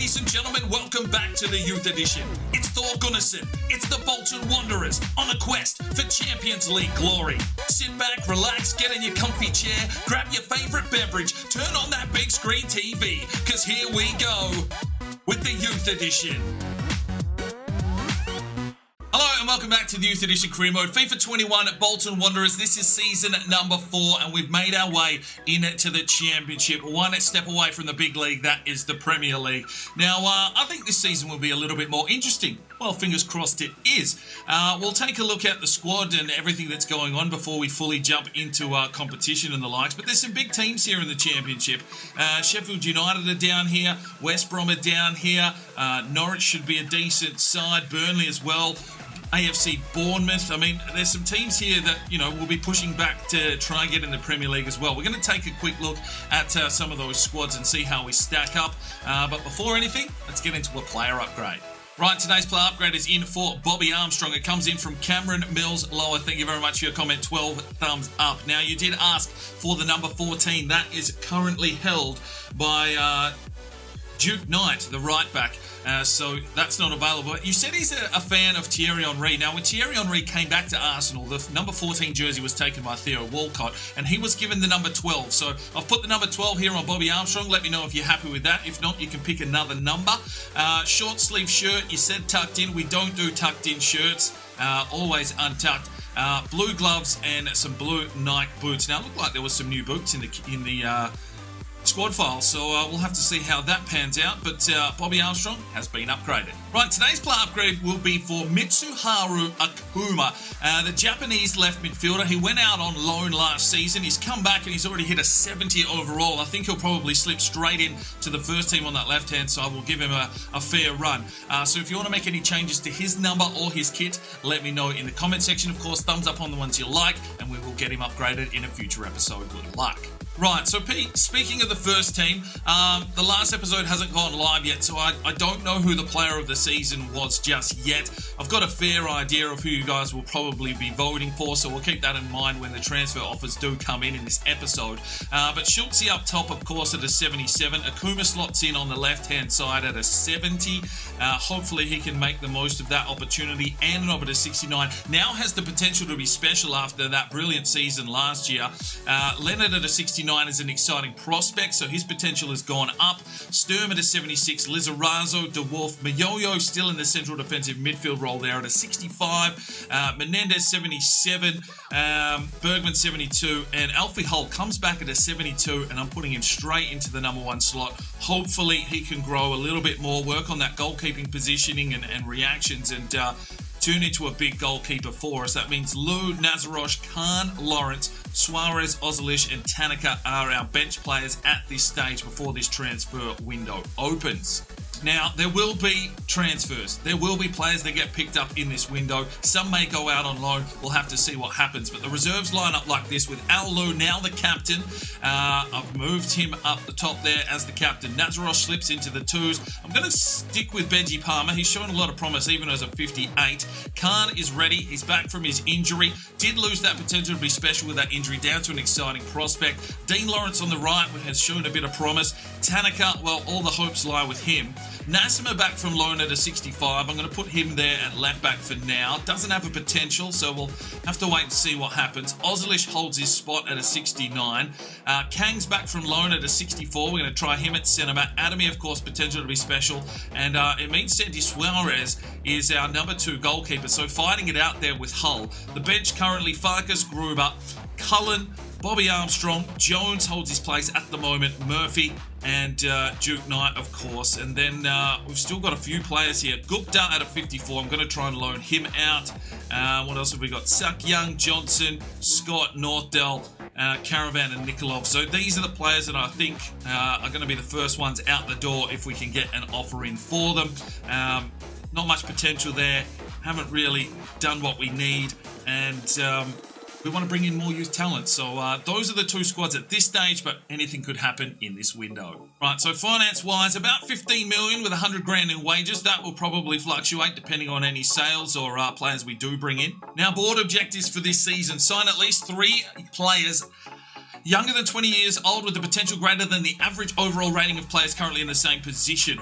Ladies and gentlemen, welcome back to the Youth Edition. It's Thor Gunnarsson, it's the Bolton Wanderers on a quest for Champions League glory. Sit back, relax, get in your comfy chair, grab your favourite beverage, turn on that big screen TV, because here we go with the Youth Edition. Hello and welcome back to the Youth Edition Career Mode. FIFA 21 at Bolton Wanderers. This is season number 4 and we've made our way into the Championship. One step away from the big league, that is the Premier League. Now, I think this season will be a little bit more interesting. Well, fingers crossed it is. We'll take a look at the squad and everything that's going on before we fully jump into competition and the likes. But there's some big teams here in the Championship. Sheffield United are down here. West Brom are down here. Norwich should be a decent side. Burnley as well. AFC Bournemouth. I mean, there's some teams here that, you know, will be pushing back to try and get in the Premier League as well. We're going to take a quick look at some of those squads and see how we stack up. But before anything, let's get into a player upgrade. Right, today's player upgrade is in for Bobby Armstrong. It comes in from Cameron Mills Lower. Thank you very much for your comment. 12 thumbs up. Now, you did ask for the number 14. That is currently held by Duke Knight, the right back. So that's not available. You said he's a fan of Thierry Henry. Now, when Thierry Henry came back to Arsenal, the number 14 jersey was taken by Theo Walcott, and he was given the number 12. So I've put the number 12 here on Bobby Armstrong. Let me know if you're happy with that. If not, you can pick another number. Short sleeve shirt. You said tucked in. We don't do tucked in shirts. Always untucked. Blue gloves and some blue Nike boots. Now, it looked like there was some new boots in the squad file, so we'll have to see how that pans out, but Bobby Armstrong has been upgraded. Right, today's player upgrade will be for Mitsuharu Akuma, the Japanese left midfielder. He went out on loan last season. He's come back and he's already hit a 70 overall. I think he'll probably slip straight in to the first team on that left-hand side. We'll give him a fair run. So if you want to make any changes to his number or his kit, let me know in the comment section. Of course, thumbs up on the ones you like, and we will get him upgraded in a future episode. Good luck. Right, so Pete, speaking of the first team, the last episode hasn't gone live yet, so I don't know who the player of the season was just yet. I've got a fair idea of who you guys will probably be voting for, so we'll keep that in mind when the transfer offers do come in this episode. But Schultze up top, of course, at a 77. Akuma slots in on the left-hand side at a 70. Hopefully he can make the most of that opportunity. Andonov at a 69. Now has the potential to be special after that brilliant season last year. Leonard at a 69 is an exciting prospect, so his potential has gone up. Sturm at a 76, Lizarazo, De Wolf, Mayoyo still in the central defensive midfield role there at a 65, Menendez 77, Bergman 72, and Alfie Hull comes back at a 72, and I'm putting him straight into the number 1 slot. Hopefully he can grow a little bit more, work on that goalkeeping positioning and reactions, and turn into a big goalkeeper for us. That means Lou, Nazarosh, Khan, Lawrence, Suarez, Ozilish and Tanaka are our bench players at this stage before this transfer window opens. Now, there will be transfers. There will be players that get picked up in this window. Some may go out on loan. We'll have to see what happens. But the reserves line up like this with Al Lou, now the captain. I've moved him up the top there as the captain. Nazarosh slips into the 2s. I'm going to stick with Benji Palmer. He's shown a lot of promise even as a 58. Khan is ready. He's back from his injury. Did lose that potential to be special with that injury, down to an exciting prospect. Dean Lawrence on the right has shown a bit of promise. Tanaka, well, all the hopes lie with him. Nassima back from loan at a 65. I'm going to put him there at left back for now. Doesn't have a potential, so we'll have to wait and see what happens. Ozilish holds his spot at a 69. Kang's back from loan at a 64. We're going to try him at centre back. Adami, of course, potential to be special. And it means Santi Suarez is our number 2 goalkeeper. So fighting it out there with Hull. The bench currently, Farkas, Gruber, Cullen, Bobby Armstrong, Jones holds his place at the moment, Murphy and Duke Knight, of course. And then we've still got a few players here. Gupta at a 54. I'm going to try and loan him out. What else have we got? Suck Young, Johnson, Scott, Northdale, Caravan and Nikolov. So these are the players that I think are going to be the first ones out the door if we can get an offer in for them. Not much potential there. Haven't really done what we need. And we want to bring in more youth talent. So those are the 2 squads at this stage, but anything could happen in this window. Right, so finance-wise, about 15 million with 100 grand in wages. That will probably fluctuate depending on any sales or players we do bring in. Now, board objectives for this season. Sign at least 3 players younger than 20 years old with the potential greater than the average overall rating of players currently in the same position.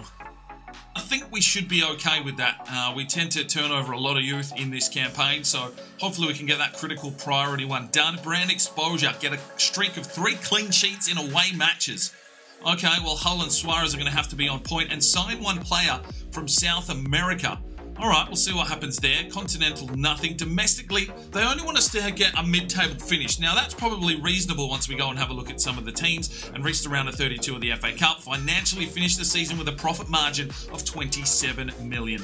I think we should be okay with that. We tend to turn over a lot of youth in this campaign, so hopefully we can get that critical priority one done. Brand exposure, get a streak of 3 clean sheets in away matches. Okay, well, Hull and Suarez are going to have to be on point, and sign one player from South America. All right, we'll see what happens there. Continental, nothing. Domestically, they only want us to get a mid-table finish. Now, that's probably reasonable once we go and have a look at some of the teams and reach the round of 32 of the FA Cup. Financially finish the season with a profit margin of £27 million.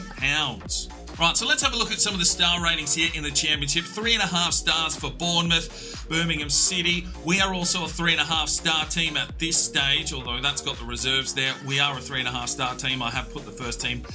Right, so let's have a look at some of the star ratings here in the Championship. 3.5 stars for Bournemouth, Birmingham City. We are also a 3.5 star team at this stage, although that's got the reserves there. We are a 3.5 star team. I have put the first team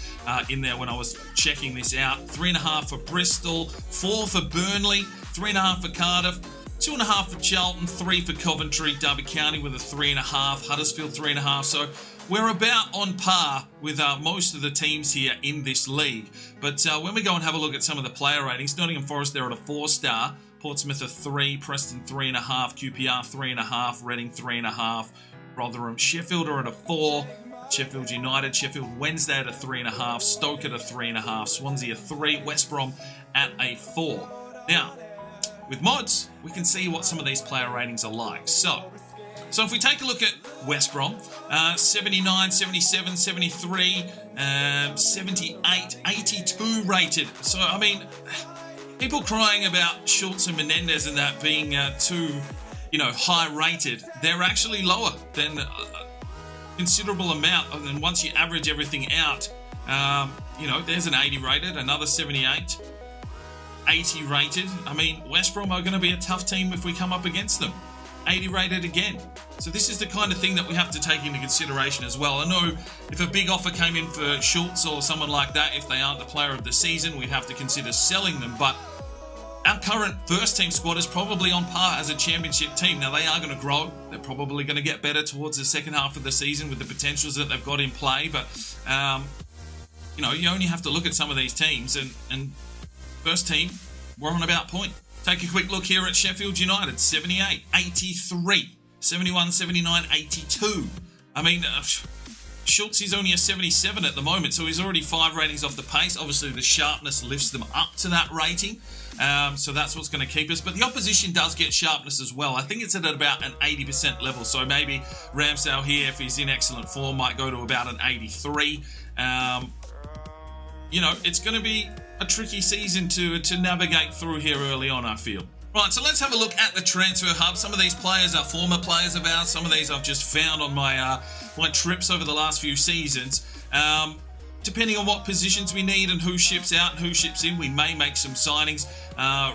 in there when I was checking this out. 3.5 for Bristol, 4 for Burnley, 3.5 for Cardiff, 2.5 for Charlton, 3 for Coventry, Derby County with a 3.5, Huddersfield 3.5. So we're about on par with most of the teams here in this league. But when we go and have a look at some of the player ratings, Nottingham Forest, they're at a 4-star, Portsmouth a 3, Preston 3.5, QPR 3.5, Reading 3.5, Rotherham, Sheffield are at a 4, Sheffield United, Sheffield Wednesday at a 3.5, Stoke at a 3.5, Swansea a 3, West Brom at a 4. Now, with mods, we can see what some of these player ratings are like. So if we take a look at West Brom, 79, 77, 73, 78, 82 rated. So, I mean, people crying about Schultz and Menendez and that being too, high rated. They're actually lower than a considerable amount. And then once you average everything out, there's an 80 rated, another 78, 80 rated. I mean, West Brom are going to be a tough team if we come up against them. 80 rated again. So this is the kind of thing that we have to take into consideration as well. I know if a big offer came in for Schultz or someone like that, if they aren't the player of the season, we'd have to consider selling them. But our current first team squad is probably on par as a championship team. Now, they are going to grow. They're probably going to get better towards the second half of the season with the potentials that they've got in play. But, you only have to look at some of these teams. And first team, we're on about point. Take a quick look here at Sheffield United, 78, 83, 71, 79, 82. I mean, Schultz is only a 77 at the moment, so he's already 5 ratings off the pace. Obviously, the sharpness lifts them up to that rating, so that's what's going to keep us. But the opposition does get sharpness as well. I think it's at about an 80% level, so maybe Ramsdale here, if he's in excellent form, might go to about an 83. It's going to be a tricky season to navigate through here early on, I feel. Right, so let's have a look at the transfer hub. Some of these players are former players of ours. Some of these I've just found on my trips over the last few seasons. Depending on what positions we need and who ships out and who ships in, we may make some signings.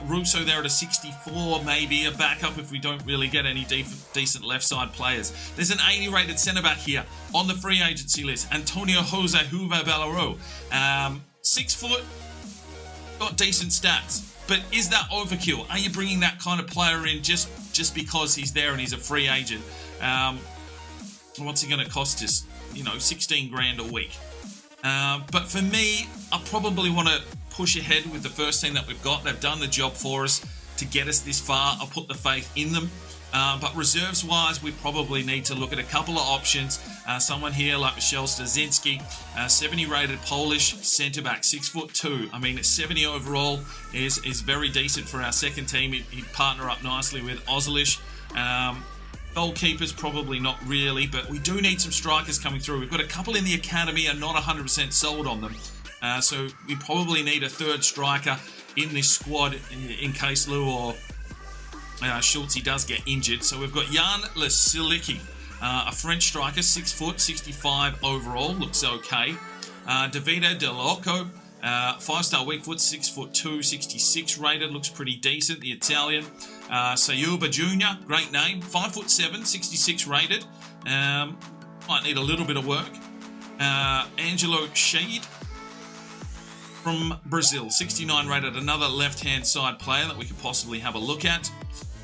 Russo there at a 64, maybe a backup if we don't really get any decent left side players. There's an 80 rated centre back here on the free agency list, Antonio Jose Huva Ballaró. 6 foot, got decent stats, but is that overkill? Are you bringing that kind of player in just because he's there and he's a free agent? What's he going to cost us? 16 grand a week. But for me, I probably want to push ahead with the first team that we've got. They've done the job for us to get us this far. I'll put the faith in them. But reserves-wise, we probably need to look at a couple of options. Someone here like Michel Stasinski, 70-rated Polish centre-back, 6'2". I mean, 70 overall is very decent for our second team. He'd partner up nicely with Ozilish. Goalkeepers, probably not really, but we do need some strikers coming through. We've got a couple in the academy and not 100% sold on them. So we probably need a third striker in this squad in case Lou or Schultz does get injured. So we've got Jan Lesiliki, a French striker, 6 foot, 65 overall, looks okay. Davide De Loco, 5-star weak foot, 6'2", 66 rated, looks pretty decent. The Italian, Sayuba Jr., great name, 5'7", 66 rated. Might need a little bit of work. Angelo Shade from Brazil, 69 rated, another left-hand side player that we could possibly have a look at.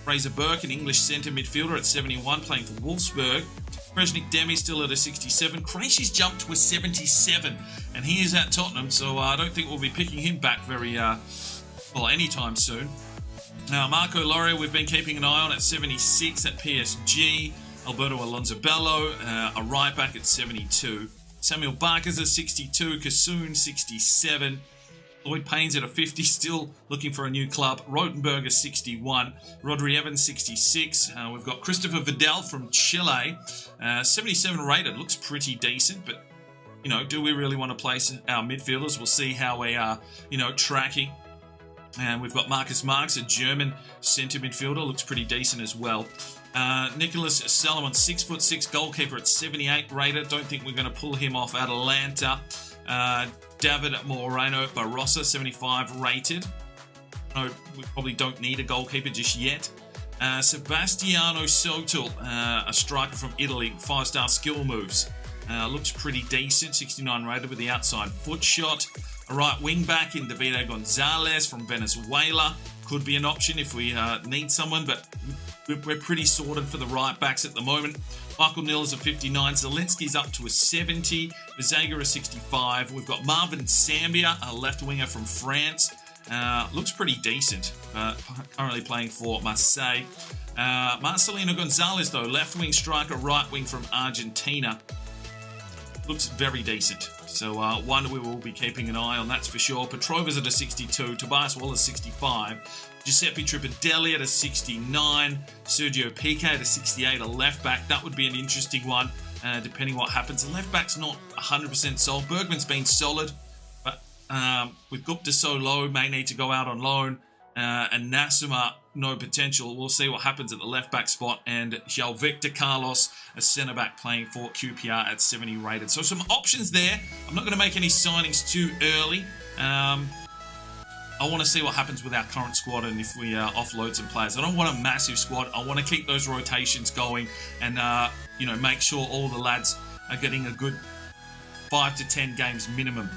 Fraser Burke, an English centre midfielder at 71, playing for Wolfsburg. Kresnik Demi still at a 67. Krejci's jumped to a 77, and he is at Tottenham, so I don't think we'll be picking him back anytime soon. Now, Marco Loria, we've been keeping an eye on at 76 at PSG. Alberto Alonso Bello, a right back at 72. Samuel Barker's at 62, Kassoon 67. Lloyd Payne's at a 50, still looking for a new club. Rotenberg is 61. Rodri Evans, 66. We've got Christopher Vidal from Chile, 77 rated. Looks pretty decent, but, you know, do we really want to place our midfielders? We'll see how we are, you know, tracking. And we've got Marcus Marx, a German centre midfielder. Looks pretty decent as well. Nicholas Salomon, 6'6", goalkeeper at 78 rated. Don't think we're going to pull him off Atalanta. David Moreno Barrosa, 75 rated. No, we probably don't need a goalkeeper just yet. Sebastiano Sotil, a striker from Italy, 5-star skill moves. Looks pretty decent, 69 rated with the outside foot shot. A right wing back in Davide Gonzalez from Venezuela. Could be an option if we need someone, but we're pretty sorted for the right backs at the moment. Michael Nils a 59, Zelensky's up to a 70, Vizaga a 65. We've got Marvin Sambia, a left winger from France. Looks pretty decent, currently playing for Marseille. Marcelino Gonzalez, though, left wing striker, right wing from Argentina. Looks very decent. So one we will be keeping an eye on, that's for sure. Petrova's at a 62, Tobias Wallace 65, Giuseppe Tripadelli at a 69, Sergio Piqué at a 68, a left back. That would be an interesting one, depending what happens. The left back's not 100% sold. Bergman's been solid, but with Gupta so low, may need to go out on loan. And Nassima, no potential. We'll see what happens at the left-back spot. And João Victor Carlos, a centre-back playing for QPR at 70 rated. So some options there. I'm not going to make any signings too early. I want to see what happens with our current squad and if we offload some players. I don't want a massive squad. I want to keep those rotations going and, you know, make sure all the lads are getting a good 5 to 10 games minimum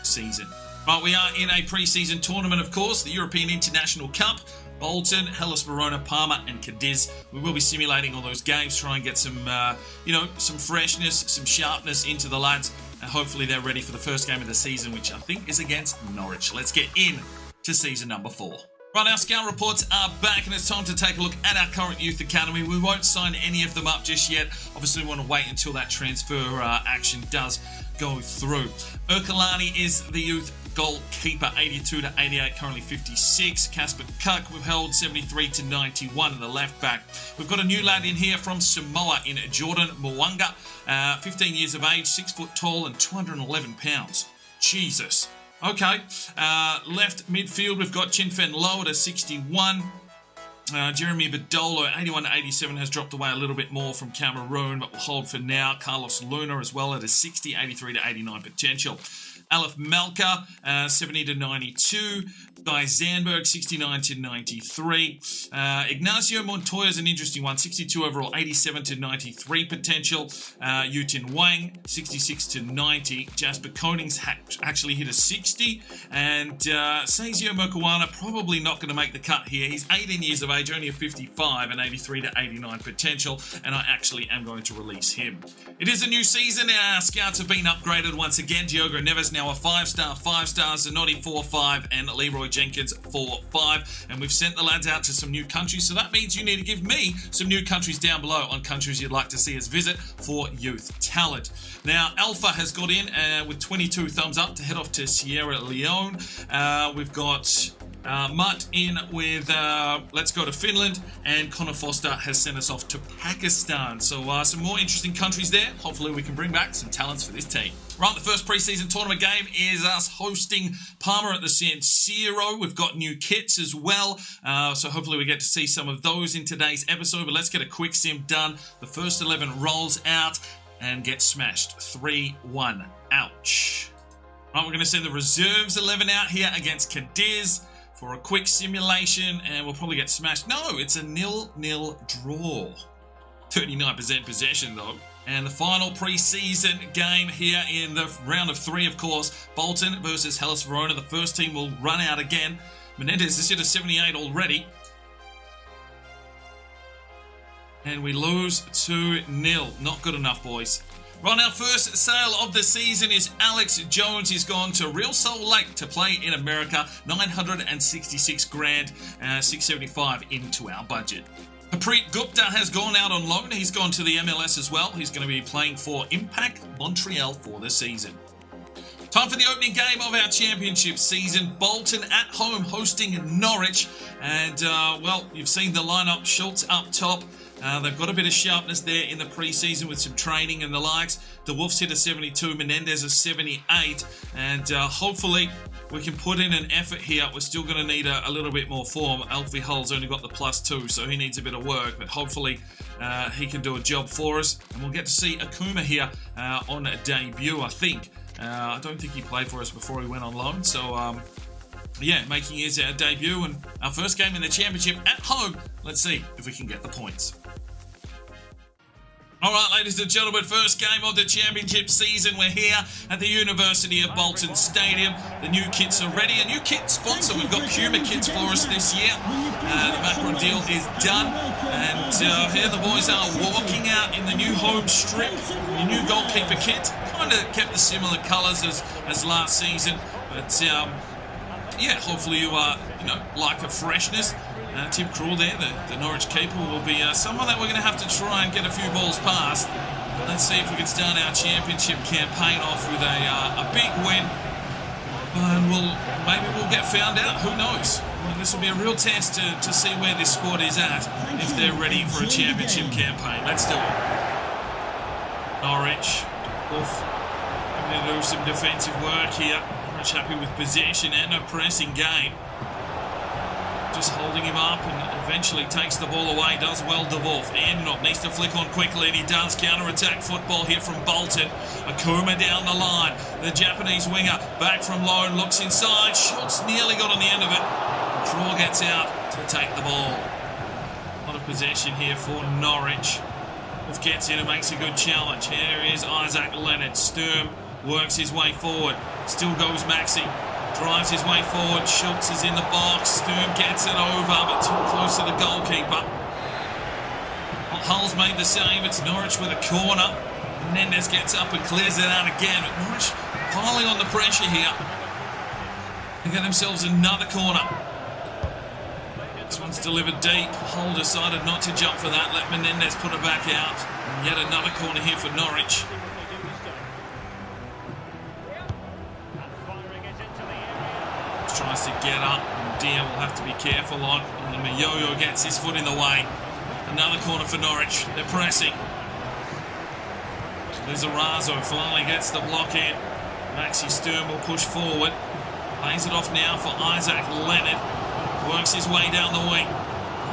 season. Right, we are in a pre-season tournament, of course, the European International Cup. Bolton, Hellas Verona, Parma and Cadiz. We will be simulating all those games, try and get some, you know, some freshness, some sharpness into the lads. And hopefully they're ready for the first game of the season, which I think is against Norwich. Let's get in to season number 4. Right, our scout reports are back and it's time to take a look at our current youth academy. We won't sign any of them up just yet. Obviously, we want to wait until that transfer action does go through. Erkalani is the youth goalkeeper, 82 to 88, currently 56. Casper Kuk, we've held 73 to 91 in the left back. We've got a new lad in here from Samoa in Jordan Mwanga, 15 years of age, 6 foot tall and 211 pounds. Jesus. Okay, left midfield, we've got Chinfen Low at a 61. Jeremy Badolo, 81 to 87, has dropped away a little bit more from Cameroon, but we'll hold for now. Carlos Luna as well at a 60, 83 to 89 potential. Aleph Malka, 70 to 92. Guy Zandberg, 69 to 93. Ignacio Montoya is an interesting one, 62 overall, 87 to 93 potential. Yutin Wang, 66 to 90. Jasper Konings actually hit a 60. And Seizio Mokawana, probably not going to make the cut here. He's 18 years of age, only a 55 and 83 to 89 potential. And I actually am going to release him. It is a new season. Our scouts have been upgraded once again. Diogo Neves now a 5-star, 5-star, Zanotti 4-5, and Leroy Jenkins 4-5. And we've sent the lads out to some new countries, so that means you need to give me some new countries down below on countries you'd like to see us visit for youth talent. Now, Alpha has got in with 22 thumbs up to head off to Sierra Leone. We've got Mutt in with let's go to Finland, and Connor Foster has sent us off to Pakistan. So some more interesting countries there. Hopefully we can bring back some talents for this team. Right, the first pre-season tournament game is us hosting Parma at the San Siro. We've got new kits as well, so hopefully we get to see some of those in today's episode. But let's get a quick sim done. The first 11 rolls out and get smashed. 3-1. Ouch. Right, we're going to send the reserves 11 out here against Cadiz for a quick simulation, and we'll probably get smashed. No, it's a 0-0 draw. 39% possession, though. And the final pre-season game here in the round of 3, of course, Bolton versus Hellas Verona. The first team will run out again. Menendez has hit a 78 already. And we lose 2-0. Not good enough, boys. Right, our first sale of the season is Alex Jones. He's gone to Real Salt Lake to play in America. 966 grand, 675 into our budget. Preet Gupta has gone out on loan. He's gone to the MLS as well. He's going to be playing for Impact Montreal for the season. Time for the opening game of our championship season. Bolton at home hosting Norwich. And, well, you've seen the lineup. Schultz up top. They've got a bit of sharpness there in the pre-season with some training and the likes. The Wolves hit a 72, Menendez a 78. And hopefully we can put in an effort here. We're still going to need a little bit more form. Alfie Hull's only got the +2, so he needs a bit of work. But hopefully he can do a job for us. And we'll get to see Akuma here on a debut, I think. I don't think he played for us before he went on loan. So, yeah, making his debut and our first game in the championship at home. Let's see if we can get the points. All right, ladies and gentlemen, first game of the championship season. We're here at the University of Bolton Stadium. The new kits are ready. A new kit sponsor. We've got Puma kits for us this year. The Macron deal is done. And here the boys are walking out in the new home strip. The new goalkeeper kit. Kind of kept the similar colours as last season. But, yeah, hopefully you like a freshness. Tim Krul there, the Norwich keeper, will be someone that we're going to have to try and get a few balls past. Let's see if we can start our championship campaign off with a big win. And maybe we'll get found out. Who knows? Well, this will be a real test to see where this squad is at, if they're ready for a championship campaign. Let's do it. Norwich. I'm going to do some defensive work here. Norwich happy with possession and a pressing game. Just holding him up and eventually takes the ball away. Does well, DeWolf. Andnop needs to flick on quickly, and he does. Counter-attack football here from Bolton. Akuma down the line. The Japanese winger back from loan, looks inside. Schultz nearly got on the end of it. Craw gets out to take the ball. A lot of possession here for Norwich. Wolf gets in and makes a good challenge. Here is Isaac Leonard. Sturm works his way forward. Still goes Maxi. Drives his way forward. Schultz is in the box. Sturm gets it over, but too close to the goalkeeper. Well, Hull's made the save. It's Norwich with a corner. Menendez gets up and clears it out again. But Norwich piling on the pressure here. They get themselves another corner. This one's delivered deep. Hull decided not to jump for that. Let Menendez put it back out. And yet another corner here for Norwich. Tries to get up, and Dia will have to be careful on. And Mayoyo gets his foot in the way. Another corner for Norwich. They're pressing. Lizarazo finally gets the block in. Maxi Sturm will push forward. Lays it off now for Isaac Leonard. Works his way down the wing.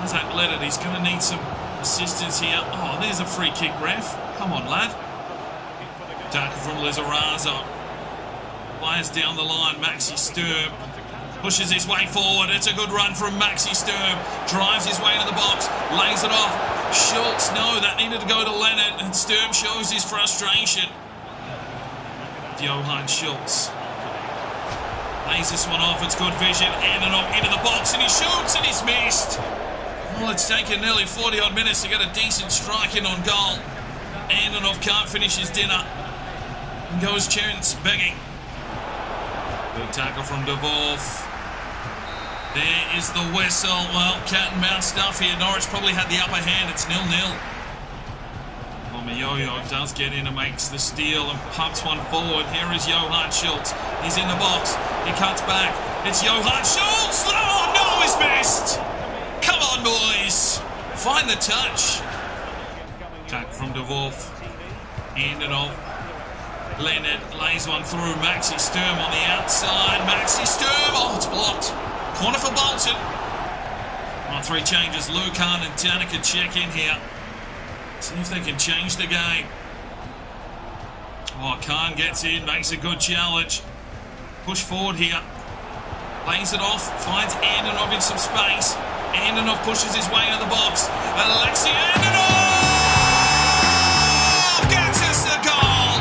Isaac Leonard, he's going to need some assistance here. Oh, there's a free kick, ref. Come on, lad. Tackle from Lizarazo. Fires down the line. Maxi Sturm pushes his way forward. It's a good run from Maxi Sturm. Drives his way into the box. Lays it off. Schultz, no, that needed to go to Leonard. And Sturm shows his frustration. Johan Schultz lays this one off. It's good vision. Andernov into the box and he shoots and he's missed. Well, it's taken nearly 40-odd minutes to get a decent strike in on goal. Andernov can't finish his dinner. And goes Chance begging. Good tackle from DeWolf. There is the whistle. Well, cat and mouse stuff here. Norwich probably had the upper hand. It's 0-0. Well, Mayoyo does get in and makes the steal and pumps one forward. Here is Johan Schultz. He's in the box. He cuts back. It's Johan Schultz. Oh, no, he's missed. Come on, boys. Find the touch. Tackle from DeWolf. Andernov. Leonard lays one through. Maxi Sturm on the outside. Maxi Sturm. Oh, it's blocked. Corner for Bolton. On 3 changes. Lucan and Tanaka check in here. See if they can change the game. Oh, Khan gets in. Makes a good challenge. Push forward here. Lays it off. Finds Andernov in some space. Andernov pushes his way into the box. Alexei Andernov gets us the goal.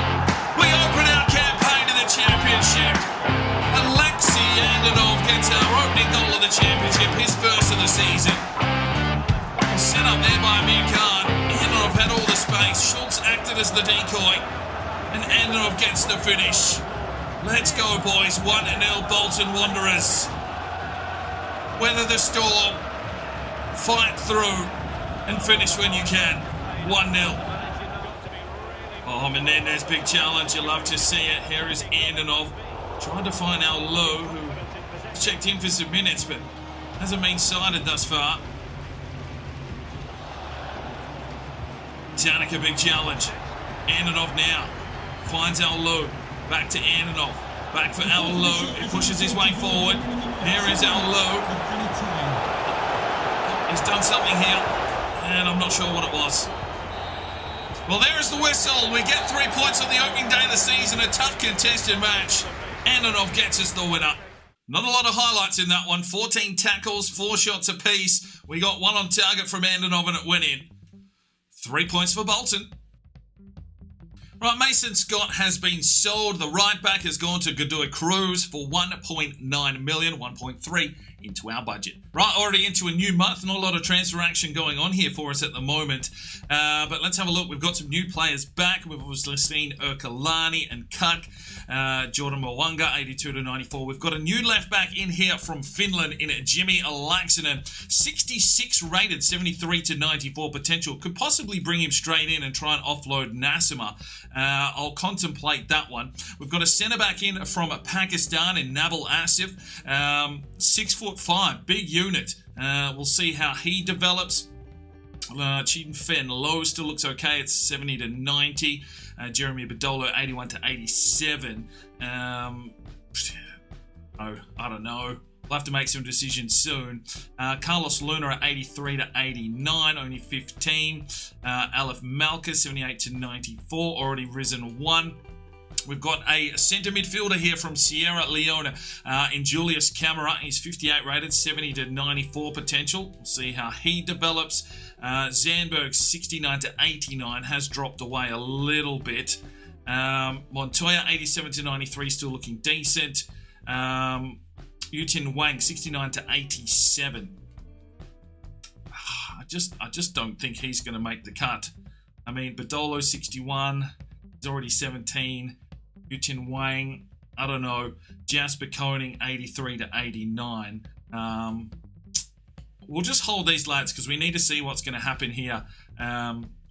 We open our campaign in the championship. Alexei Andernov gets our opening goal of the championship, his first of the season. Set up there by Amir Khan. Andernov had all the space. Schultz acted as the decoy. And Andernov gets the finish. Let's go, boys. 1-0 Bolton Wanderers. Weather the storm. Fight through. and finish when you can. 1-0. Oh, Menendez, big challenge. You love to see it. Here is Andanov trying to find our Low, who checked in for some minutes, but hasn't been sighted thus far. Danica, big challenge. Andanov now finds our Low. Back to Andanov. Back for our Low. He pushes his way forward. Here is our Low. He's done something here, and I'm not sure what it was. Well, there is the whistle. We get 3 points on the opening day of the season. A tough contested match. Andanov gets us the winner. Not a lot of highlights in that one. 14 tackles, 4 shots apiece. We got 1 on target from Andanov and it went in. 3 points for Bolton. Right, Mason Scott has been sold. The right back has gone to Godoy Cruz for 1.9 million, 1.3 into our budget. Right, already into a new month. Not a lot of transfer action going on here for us at the moment. But let's have a look. We've got some new players back. We've obviously seen Erkalani and Kuk. Jordan Mwanga, 82 to 94. We've got a new left back in here from Finland in Jimmy Laxinen. 66 rated, 73 to 94 potential. Could possibly bring him straight in and try and offload Nassima. I'll contemplate that one. We've got a centre back in from Pakistan in Nabil Asif. 6'5", big unit. We'll see how he develops. Cheaton Fenn Low still looks okay. It's 70 to 90. Jeremy Badolo 81 to 87. I don't know. We'll have to make some decisions soon. Carlos Luna at 83 to 89, only 15. Aleph Malka 78 to 94, already risen 1. We've got a centre midfielder here from Sierra Leone in Julius Camara. He's 58 rated, 70 to 94 potential. We'll see how he develops. Zandberg 69 to 89 has dropped away a little bit. Montoya 87 to 93, still looking decent. Yutin Wang 69 to 87. I just don't think he's going to make the cut. I mean, Badolo 61, he's already 17. Yutin Wang, I don't know. Jasper Koning 83 to 89. We'll just hold these lads because we need to see what's going to happen here.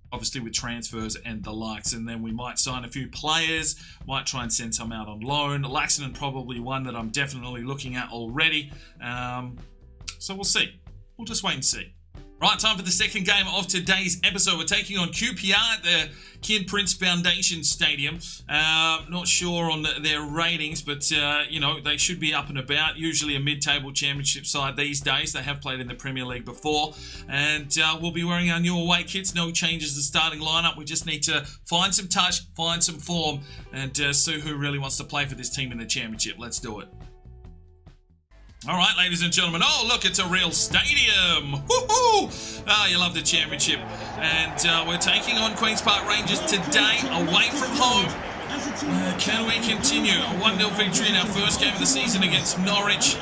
Obviously with transfers and the likes, and then we might sign a few players, might try and send some out on loan. Laxinen probably one that I'm definitely looking at already. So we'll see. We'll just wait and see. Right, time for the second game of today's episode. We're taking on QPR at the Ken Prince Foundation Stadium. Not sure on their ratings, but, you know, they should be up and about. Usually a mid-table championship side these days. They have played in the Premier League before. And we'll be wearing our new away kits. No changes to the starting lineup. We just need to find some touch, find some form, and see who really wants to play for this team in the championship. Let's do it. All right, ladies and gentlemen. Oh, look, it's a real stadium. Woohoo! Ah, you love the championship. And we're taking on Queen's Park Rangers today, away from home. Can we continue a 1-0 victory in our first game of the season against Norwich?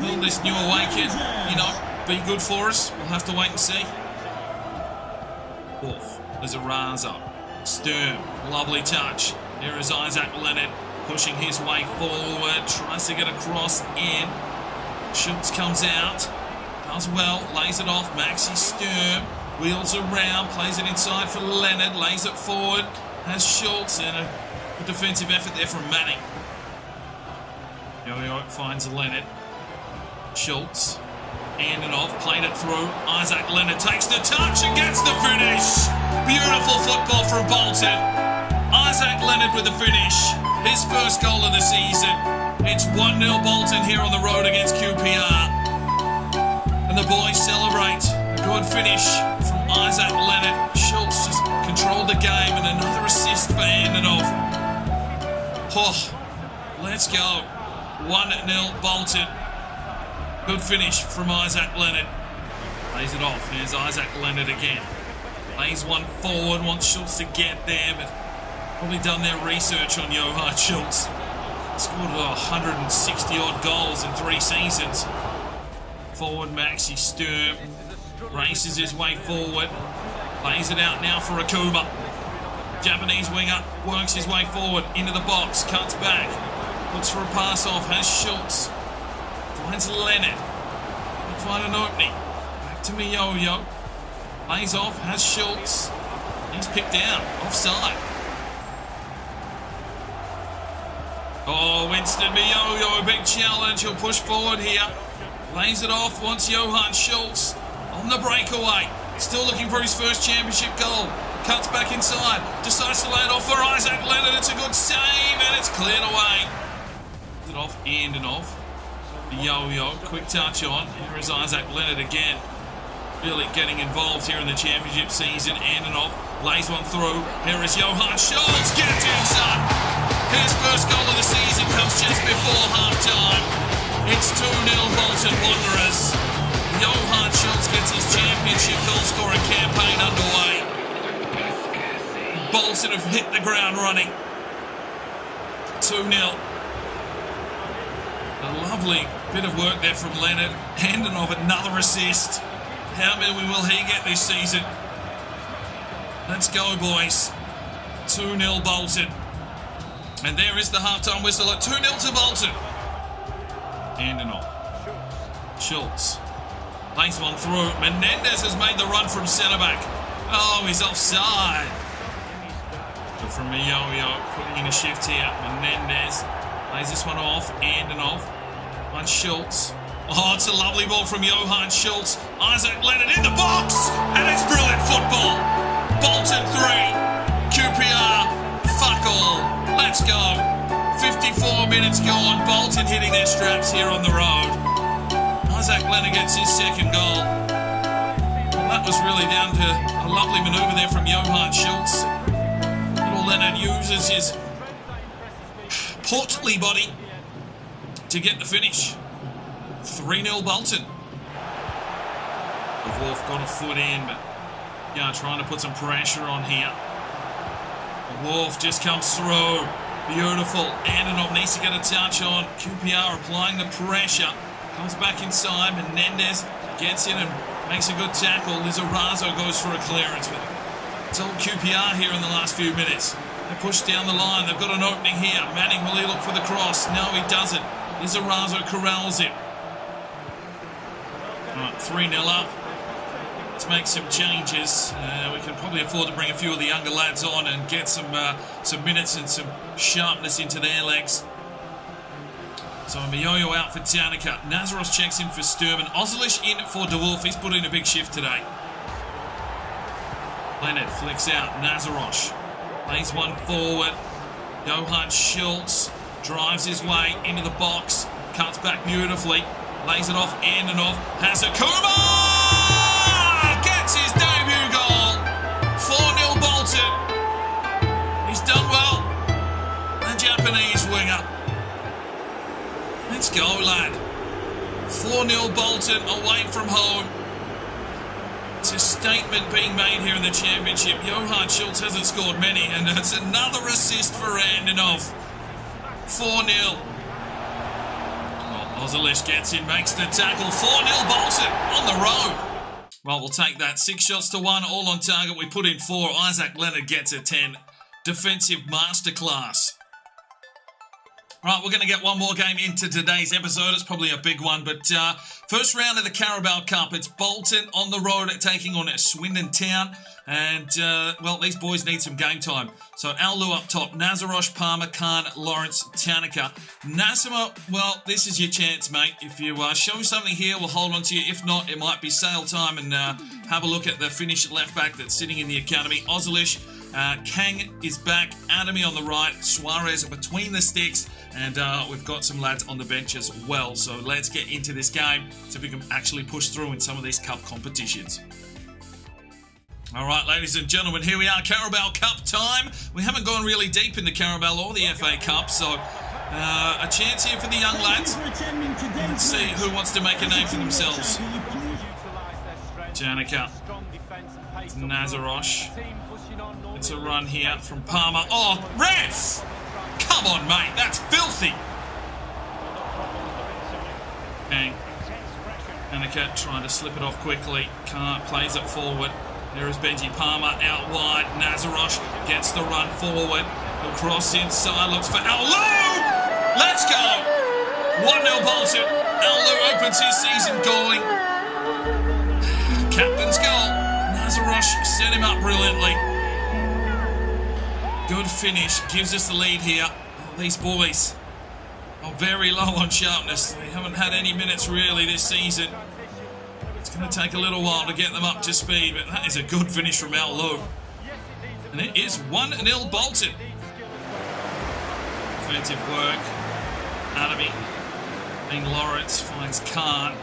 Will this new away kit, you know, be good for us? We'll have to wait and see. Off. There's a Raza. Sturm. Lovely touch. Here is Isaac Leonard pushing his way forward. Tries to get across in. Schultz comes out, does well, lays it off. Maxi Sturm wheels around, plays it inside for Leonard, lays it forward, has Schultz, and a good defensive effort there from Manning. Yo-Yo finds Leonard. Schultz, Andanov, played it through. Isaac Leonard takes the touch and gets the finish. Beautiful football from Bolton. Isaac Leonard with the finish. His first goal of the season. It's 1-0 Bolton here on the road against QPR. And the boys celebrate. A good finish from Isaac Leonard. Schultz just controlled the game and another assist for Andanov. Oh, let's go. 1-0 Bolton. Good finish from Isaac Leonard. Plays it off. Here's Isaac Leonard again. Plays one forward. Wants Schultz to get there, but probably done their research on Johan Schultz. Scored 160-odd goals in 3 seasons. Forward Maxi Sturm races his way forward. Plays it out now for Akuma. Japanese winger works his way forward into the box. Cuts back. Looks for a pass off. Has Schultz. Finds Leonard. Can't find an opening. Back to Miyo-Yo. Plays off, has Schultz. He's picked out, offside. Oh, Winston Miyoyo, big challenge. He'll push forward here. Lays it off, wants Johan Schultz on the breakaway. Still looking for his first championship goal. Cuts back inside, decides to lay it off for Isaac Leonard. It's a good save and it's cleared away. It off and off. The yo-yo, quick touch on. Here is Isaac Leonard again. Really getting involved here in the championship season. And off, lays one through. Here is Johan Schultz, gets inside. His first goal of the season comes just before half-time. It's 2-0 Bolton Wanderers. Johan Schultz gets his championship goal-scoring campaign underway. Bolton have hit the ground running. 2-0. A lovely bit of work there from Leonard. Handing off another assist. How many will he get this season? Let's go, boys. 2-0 Bolton. And there is the half-time whistle at 2-0 to Bolton. Handing off. Schultz. Lays one through. Menendez has made the run from centre-back. Oh, he's offside. But from Miyoyo, putting in a shift here. Menendez lays this one off, and off. On Schultz. Oh, it's a lovely ball from Johan Schultz. Isaac Leonard in the box, and it's brilliant football. Bolton 3, QPR, fuck all. Let's go. 54 minutes gone. Bolton hitting their straps here on the road. Isaac Leonard gets his second goal. Well, that was really down to a lovely manoeuvre there from Johan Schultz. Little Leonard uses his portly body to get the finish. 3-0 Bolton. The Wolf got a foot in, but yeah, trying to put some pressure on here. The Wolf just comes through. Beautiful. Antonov needs to get a touch on. QPR applying the pressure. Comes back inside. Menendez gets in and makes a good tackle. Lizarazo goes for a clearance. But it's all QPR here in the last few minutes. They push down the line. They've got an opening here. Manning, will he look for the cross? No, he doesn't. Lizarazo corrals him. Right, 3-0 up. Let's make some changes. We can probably afford to bring a few of the younger lads on and get some minutes and some sharpness into their legs. So Miyoyo out for Tanica. Nazaros checks in for Sturman. Ozilish in for De Wolf. He's put in a big shift today. Leonard flicks out. Nazaros lays one forward. Johan Schultz drives his way into the box. Cuts back beautifully. Lays it off and off. Hasakuma gets his debut goal. 4-0 Bolton. He's done well. The Japanese winger. Let's go, lad. 4-0 Bolton away from home. It's a statement being made here in the championship. Johan Schultz hasn't scored many, and it's another assist for Andinov. 4-0. Ozilish gets in, makes the tackle. 4-0 Bolton on the road. Well, we'll take that. 6 shots to 1, all on target. We put in 4. Isaac Leonard gets a 10. Defensive masterclass. Right, we're going to get one more game into today's episode. It's probably a big one, but first round of the Carabao Cup. It's Bolton on the road taking on Swindon Town. And, well, these boys need some game time. So, Alu up top. Nazarosh, Palmer, Khan, Lawrence, Tanica. Nasima, well, this is your chance, mate. If you show something here, we'll hold on to you. If not, it might be sale time and have a look at the Finnish left-back that's sitting in the academy. Ozilish, Kang is back. Adami on the right. Suarez between the sticks. And we've got some lads on the bench as well. So let's get into this game, so we can actually push through in some of these cup competitions. All right, ladies and gentlemen, here we are, Carabao Cup time. We haven't gone really deep in the Carabao or the FA Cup, so a chance here for the young lads. Let's see who wants to make a name for themselves. Janica. Nazarosh. It's a run here from Palmer. Oh, ref! Come on, mate, that's filthy. Bang. Janica trying to slip it off quickly. Can't, plays it forward. There is Benji Palmer out wide. Nazarosh gets the run forward. He'll cross inside, looks for Alu! Let's go! 1-0 Bolton. Alu opens his season going. Captain's goal. Nazarosh set him up brilliantly. Good finish. Gives us the lead here. Oh, these boys are very low on sharpness. They haven't had any minutes really this season. It's going to take a little while to get them up to speed, but that is a good finish from Al Low. And it is 1-0 Bolton. Offensive work. Adamy. Dean Lawrence finds Khan.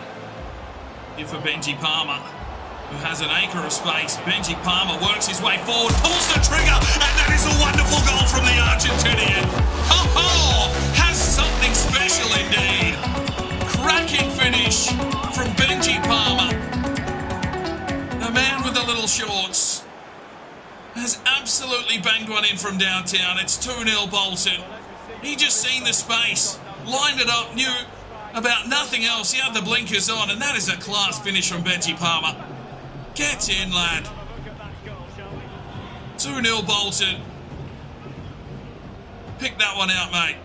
Here for Benji Palmer, who has an acre of space. Benji Palmer works his way forward, pulls the trigger, and that is a wonderful goal from the Argentinian. Ho-ho! Has something special indeed. Cracking finish from Benji Palmer. The man with the little shorts has absolutely banged one in from downtown. It's 2-0 Bolton. He just seen the space, lined it up, knew about nothing else. He had the blinkers on, and that is a class finish from Benji Palmer. Get in, lad. 2-0 Bolton. Pick that one out, mate.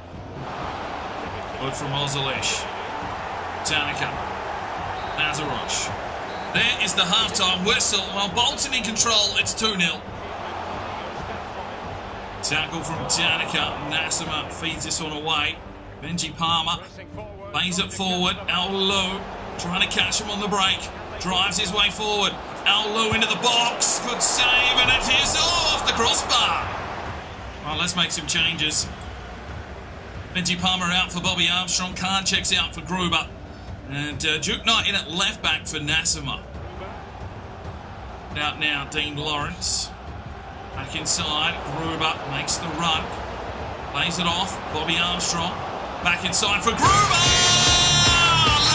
Good from Ozilish. Tanica. Nazarosh. There is the halftime whistle. While Bolton in control, it's 2-0. Tackle from Tanica. Nassima feeds this one away. Benji Palmer lays it forward. Al Low trying to catch him on the break. Drives his way forward. Al Low into the box. Good save, and it is off the crossbar. Well, let's make some changes. Benji Palmer out for Bobby Armstrong. Khan checks out for Gruber. And Duke Knight in at left back for Nassima. Out now, Dean Lawrence. Back inside. Gruber makes the run. Lays it off. Bobby Armstrong. Back inside for Gruber!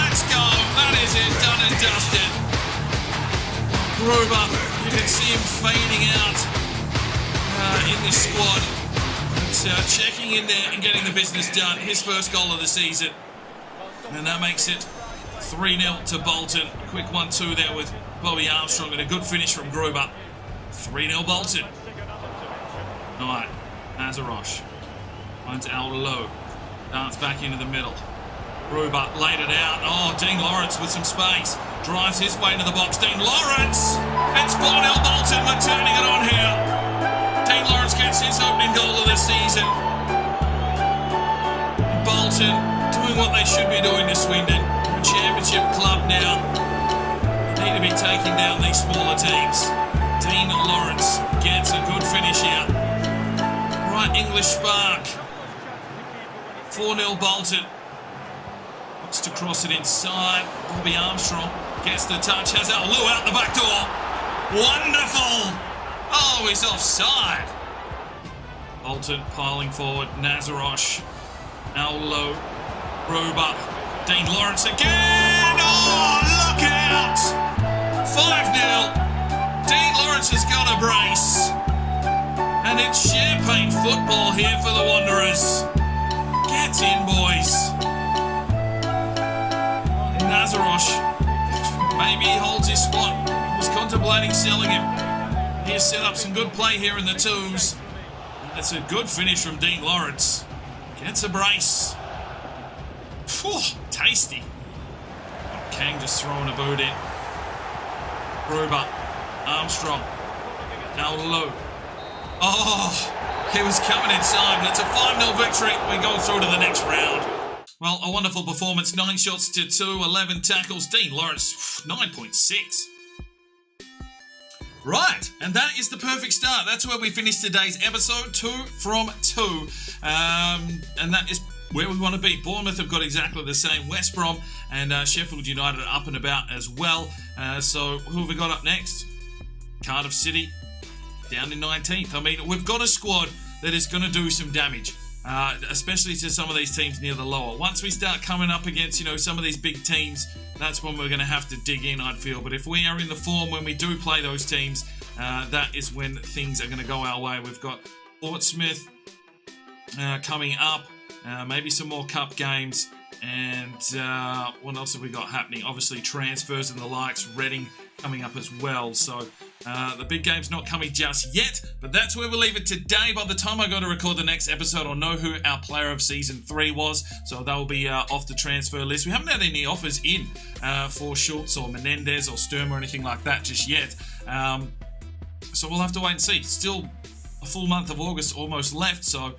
Let's go! That is it, done and dusted. Gruber, you can see him fading out in this squad. But, checking in there and getting the business done. His first goal of the season. And that makes it 3-0 to Bolton. Quick 1-2 there with Bobby Armstrong and a good finish from Gruber. 3-0 Bolton. Alright, Nazarosh. Finds Al Low. Dance back into the middle. Gruber laid it out. Oh, Dean Lawrence with some space. Drives his way into the box. Dean Lawrence! It's 4-0 Bolton. We're turning it on here. Dean Lawrence gets his opening goal of the season. Bolton doing what they should be doing this Swindon. Championship club now. They need to be taking down these smaller teams. Dean Lawrence gets a good finish here. Right English spark. 4-0 Bolton. Looks to cross it inside. Bobby Armstrong gets the touch. Has Al Low out the back door. Wonderful. Oh, he's offside. Bolton piling forward. Nazarosh. Al Low. Gruber. Dean Lawrence again. Oh, look out. 5-0. Dean Lawrence has got a brace. And it's champagne football here for the Wanderers. Get in, boys. Nazarosh. Maybe he holds his spot. Was contemplating selling him. He has set up some good play here in the twos. That's a good finish from Dean Lawrence. Gets a brace. Phew, tasty. Kang just throwing a boot in. Gruber. Armstrong. Al Low. Oh, he was coming inside, but it's a 5-0 victory. We go through to the next round. Well, a wonderful performance. 9 shots to 2, 11 tackles. Dean Lawrence, 9.6. Right, and that is the perfect start. That's where we finish today's episode, 2 from 2. And that is where we want to be. Bournemouth have got exactly the same. West Brom and Sheffield United are up and about as well. So who have we got up next? Cardiff City, down in 19th. I mean, we've got a squad that is going to do some damage, especially to some of these teams near the lower. Once we start coming up against, some of these big teams, that's when we're going to have to dig in, I'd feel. But if we are in the form when we do play those teams, that is when things are going to go our way. We've got Portsmouth coming up, maybe some more cup games, and what else have we got happening? Obviously transfers and the likes, Reading coming up as well. So the big game's not coming just yet, but that's where we'll leave it today. By the time I go to record the next episode, I'll know who our player of Season 3 was, so they'll be off the transfer list. We haven't had any offers in for Schultz or Menendez or Sturm or anything like that just yet. So we'll have to wait and see. Still a full month of August almost left, so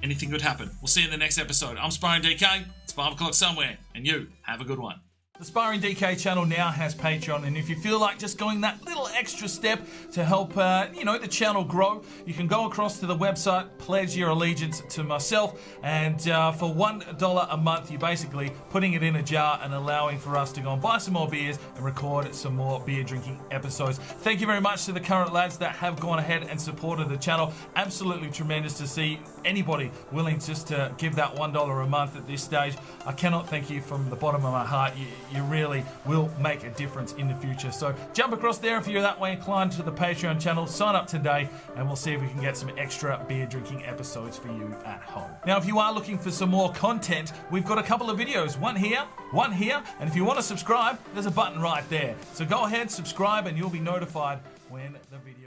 anything could happen. We'll see you in the next episode. I'm Sparring DK. It's 5 o'clock somewhere, and you have a good one. The Sparring DK channel now has Patreon, and if you feel like just going that little extra step to help, the channel grow, you can go across to the website, pledge your allegiance to myself, and for $1 a month, you're basically putting it in a jar and allowing for us to go and buy some more beers and record some more beer drinking episodes. Thank you very much to the current lads that have gone ahead and supported the channel. Absolutely tremendous to see anybody willing just to give that $1 a month at this stage. I cannot thank you from the bottom of my heart. You really will make a difference in the future. So jump across there if you're that way inclined to the Patreon channel. Sign up today and we'll see if we can get some extra beer drinking episodes for you at home. Now, if you are looking for some more content, we've got a couple of videos. One here, and if you want to subscribe, there's a button right there. So go ahead, subscribe, and you'll be notified when the video